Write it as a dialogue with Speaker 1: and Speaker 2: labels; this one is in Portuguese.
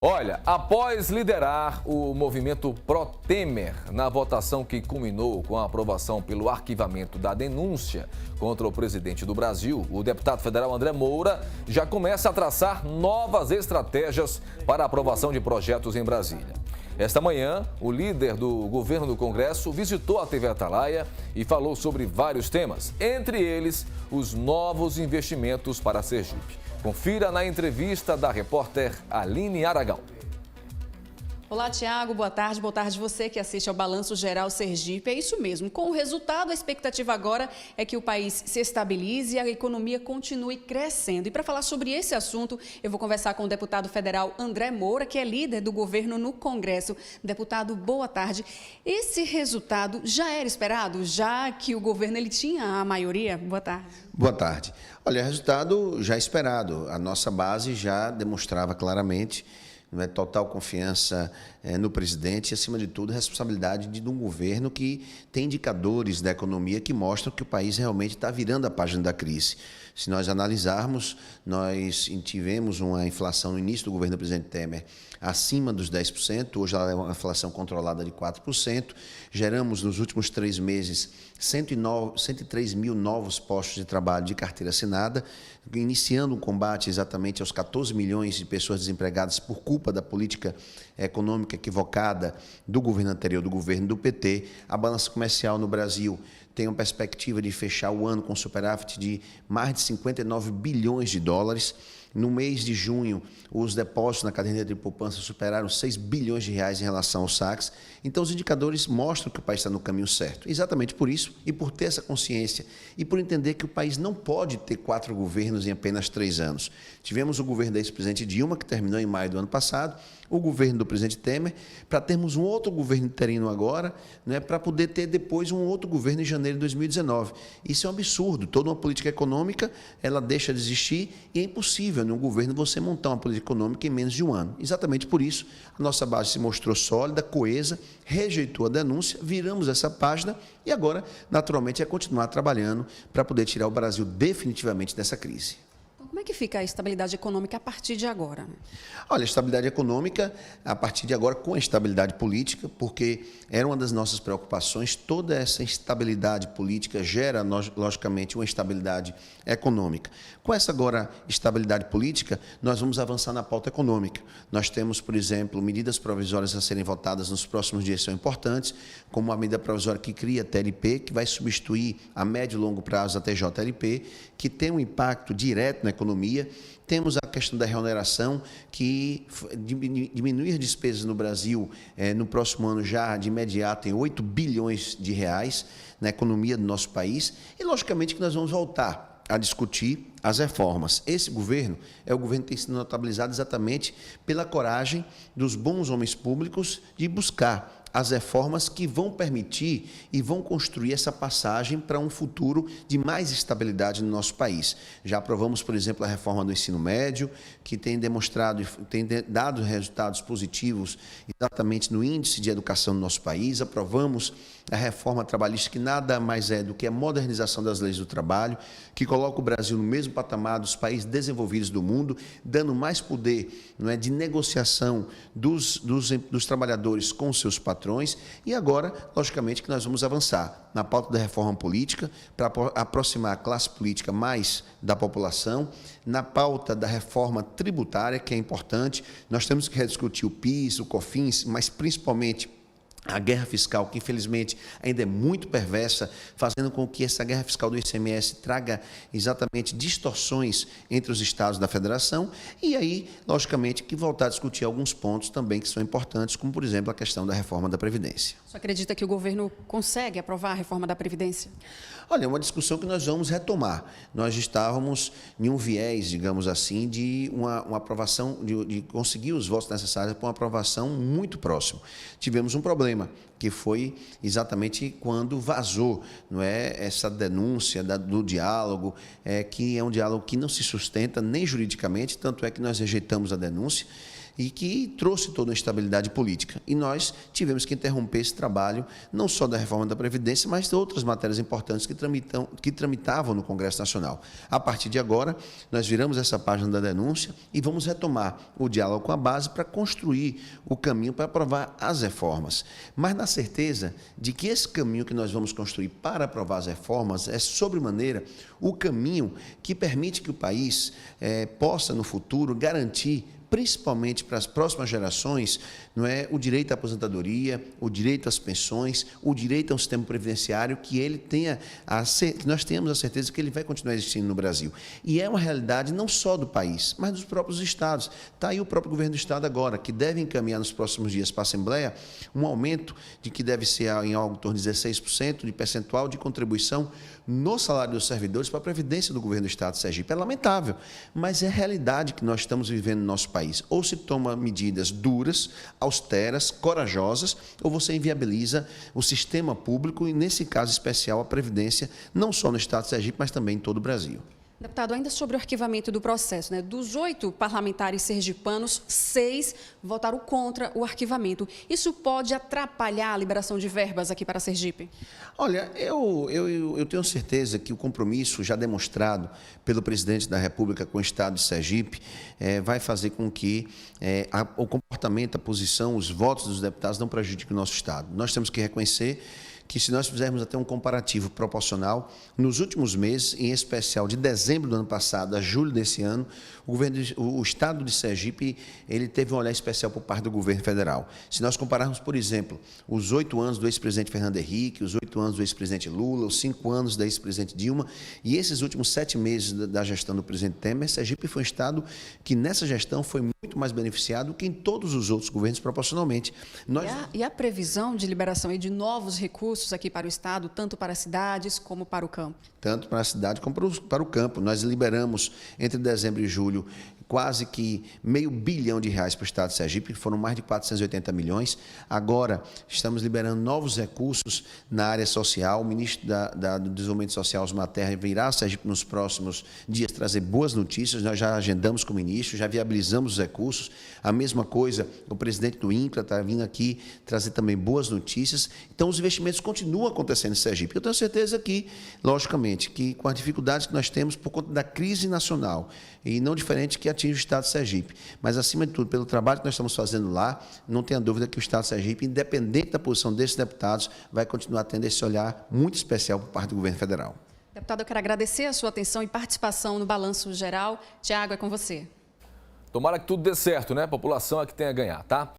Speaker 1: Olha, após liderar o movimento Pro-Temer na votação que culminou com a aprovação pelo arquivamento da denúncia contra o presidente do Brasil, o deputado federal André Moura já começa a traçar novas estratégias para a aprovação de projetos em Brasília. Esta manhã, o líder do governo do Congresso visitou a TV Atalaia e falou sobre vários temas, entre eles os novos investimentos para Sergipe. Confira na entrevista da repórter Aline Aragão.
Speaker 2: Olá, Tiago. Boa tarde. Boa tarde você que assiste ao Balanço Geral Sergipe. É isso mesmo. Com o resultado, a expectativa agora é que o país se estabilize e a economia continue crescendo. E para falar sobre esse assunto, eu vou conversar com o deputado federal André Moura, que é líder do governo no Congresso. Deputado, boa tarde. Esse resultado já era esperado, já que o governo ele tinha a maioria? Boa tarde.
Speaker 3: Boa tarde. Olha, resultado já esperado. A nossa base já demonstrava claramente total confiança no presidente e, acima de tudo, a responsabilidade de um governo que tem indicadores da economia que mostram que o país realmente está virando a página da crise. Se nós analisarmos, nós tivemos uma inflação no início do governo do presidente Temer acima dos 10%, hoje ela é uma inflação controlada de 4%, geramos nos últimos 3 meses 103 mil novos postos de trabalho de carteira assinada, iniciando um combate exatamente aos 14 milhões de pessoas desempregadas por culpa da política econômica equivocada do governo anterior, do governo do PT. A balança comercial no Brasil tem uma perspectiva de fechar o ano com superávit de mais de 59 bilhões de dólares. No mês de junho, os depósitos na caderneta de poupança superaram 6 bilhões de reais em relação ao saques. Então, os indicadores mostram que o país está no caminho certo. Exatamente por isso e por ter essa consciência e por entender que o país não pode ter 4 governos em apenas 3 anos. Tivemos o governo da ex-presidente Dilma, que terminou em maio do ano passado, o governo do presidente Temer, para termos um outro governo interino agora, para poder ter depois um outro governo em janeiro de 2019. Isso é um absurdo. Toda uma política econômica, ela deixa de existir e é impossível, num governo, você montar uma política econômica em menos de um ano. Exatamente por isso, a nossa base se mostrou sólida, coesa, rejeitou a denúncia, viramos essa página e agora, naturalmente, é continuar trabalhando para poder tirar o Brasil definitivamente dessa crise.
Speaker 2: Como é que fica a estabilidade econômica a partir de agora?
Speaker 3: Olha, a estabilidade econômica a partir de agora com a estabilidade política, porque era uma das nossas preocupações. Toda essa instabilidade política gera, logicamente, uma estabilidade econômica. Com essa agora estabilidade política, nós vamos avançar na pauta econômica. Nós temos, por exemplo, medidas provisórias a serem votadas nos próximos dias são importantes, como a medida provisória que cria a TLP, que vai substituir a médio e longo prazo a TJLP, que tem um impacto direto na economia. Temos a questão da reoneração, que diminuir despesas no Brasil no próximo ano já de imediato em 8 bilhões de reais na economia do nosso país. E, logicamente, que nós vamos voltar a discutir as reformas. Esse governo é o governo que tem sido notabilizado exatamente pela coragem dos bons homens públicos de buscar as reformas que vão permitir e vão construir essa passagem para um futuro de mais estabilidade no nosso país. Já aprovamos, por exemplo, a reforma do ensino médio, que tem demonstrado, tem dado resultados positivos exatamente no índice de educação no nosso país. Aprovamos a reforma trabalhista, que nada mais é do que a modernização das leis do trabalho, que coloca o Brasil no mesmo patamar dos países desenvolvidos do mundo, dando mais poder, de negociação dos trabalhadores com os seus patrões. E agora, logicamente, que nós vamos avançar na pauta da reforma política para aproximar a classe política mais da população, na pauta da reforma tributária, que é importante. Nós temos que rediscutir o PIS, o COFINS, mas principalmente a guerra fiscal, que infelizmente ainda é muito perversa, fazendo com que essa guerra fiscal do ICMS traga exatamente distorções entre os estados da federação, e aí, logicamente, que voltar a discutir alguns pontos também que são importantes, como, por exemplo, a questão da reforma da Previdência.
Speaker 2: Você acredita que o governo consegue aprovar a reforma da Previdência?
Speaker 3: Olha, é uma discussão que nós vamos retomar. Nós estávamos em um viés, digamos assim, de uma aprovação, de conseguir os votos necessários para uma aprovação muito próximo. Tivemos um problema, que foi exatamente quando vazou, essa denúncia do diálogo, que é um diálogo que não se sustenta nem juridicamente, tanto é que nós rejeitamos a denúncia. e que trouxe toda uma estabilidade política. E nós tivemos que interromper esse trabalho, não só da reforma da Previdência, mas de outras matérias importantes que tramitavam no Congresso Nacional. A partir de agora, nós viramos essa página da denúncia e vamos retomar o diálogo com a base para construir o caminho para aprovar as reformas. Mas na certeza de que esse caminho que nós vamos construir para aprovar as reformas é, sobremaneira, o caminho que permite que o país possa, no futuro, garantir, principalmente para as próximas gerações, não é, o direito à aposentadoria, o direito às pensões, o direito a um sistema previdenciário que nós tenhamos a certeza que ele vai continuar existindo no Brasil. E é uma realidade não só do país, mas dos próprios estados. Está aí o próprio governo do estado agora, que deve encaminhar nos próximos dias para a Assembleia um aumento de que deve ser em algo em torno de 16% de percentual de contribuição no salário dos servidores para a Previdência do governo do estado de Sergipe. É lamentável, mas é a realidade que nós estamos vivendo no nosso país. Ou se toma medidas duras, austeras, corajosas, ou você inviabiliza o sistema público e, nesse caso especial, a Previdência, não só no estado de Sergipe, mas também em todo o Brasil.
Speaker 2: Deputado, ainda sobre o arquivamento do processo, né? Dos 8 parlamentares sergipanos, 6 votaram contra o arquivamento. Isso pode atrapalhar a liberação de verbas aqui para Sergipe? Olha,
Speaker 3: eu tenho certeza que o compromisso já demonstrado pelo presidente da República com o estado de Sergipe vai fazer com que o comportamento, a posição, os votos dos deputados não prejudiquem o nosso estado. Nós temos que reconhecer que, se nós fizermos até um comparativo proporcional, nos últimos meses, em especial de dezembro do ano passado a julho desse ano, o estado de Sergipe ele teve um olhar especial por parte do governo federal. Se nós compararmos, por exemplo, os 8 anos do ex-presidente Fernando Henrique, os 8 anos do ex-presidente Lula, os 5 anos da ex-presidente Dilma e esses últimos 7 meses da gestão do presidente Temer, Sergipe foi um estado que nessa gestão foi muito mais beneficiado que em todos os outros governos proporcionalmente.
Speaker 2: E a previsão de liberação de novos recursos aqui para o estado, tanto para as cidades como para o campo?
Speaker 3: Tanto para a cidade como para o campo. Nós liberamos, entre dezembro e julho, quase que R$500 bilhão para o estado de Sergipe, foram mais de 480 milhões. Agora, estamos liberando novos recursos na área social. O ministro do Desenvolvimento Social, Osmar Terra, virá a Sergipe nos próximos dias trazer boas notícias. Nós já agendamos com o ministro, já viabilizamos os recursos. A mesma coisa, o presidente do INCRA está vindo aqui trazer também boas notícias. Então, os investimentos continuam acontecendo em Sergipe. Eu tenho certeza que, logicamente, que com as dificuldades que nós temos por conta da crise nacional, e não diferente que atinge o estado de Sergipe, mas, acima de tudo, pelo trabalho que nós estamos fazendo lá, não tenha dúvida que o estado de Sergipe, independente da posição desses deputados, vai continuar tendo esse olhar muito especial por parte do governo federal.
Speaker 2: Deputado, eu quero agradecer a sua atenção e participação no Balanço Geral. Tiago, é com você.
Speaker 1: Tomara que tudo dê certo, né? A população é que tem a ganhar, tá?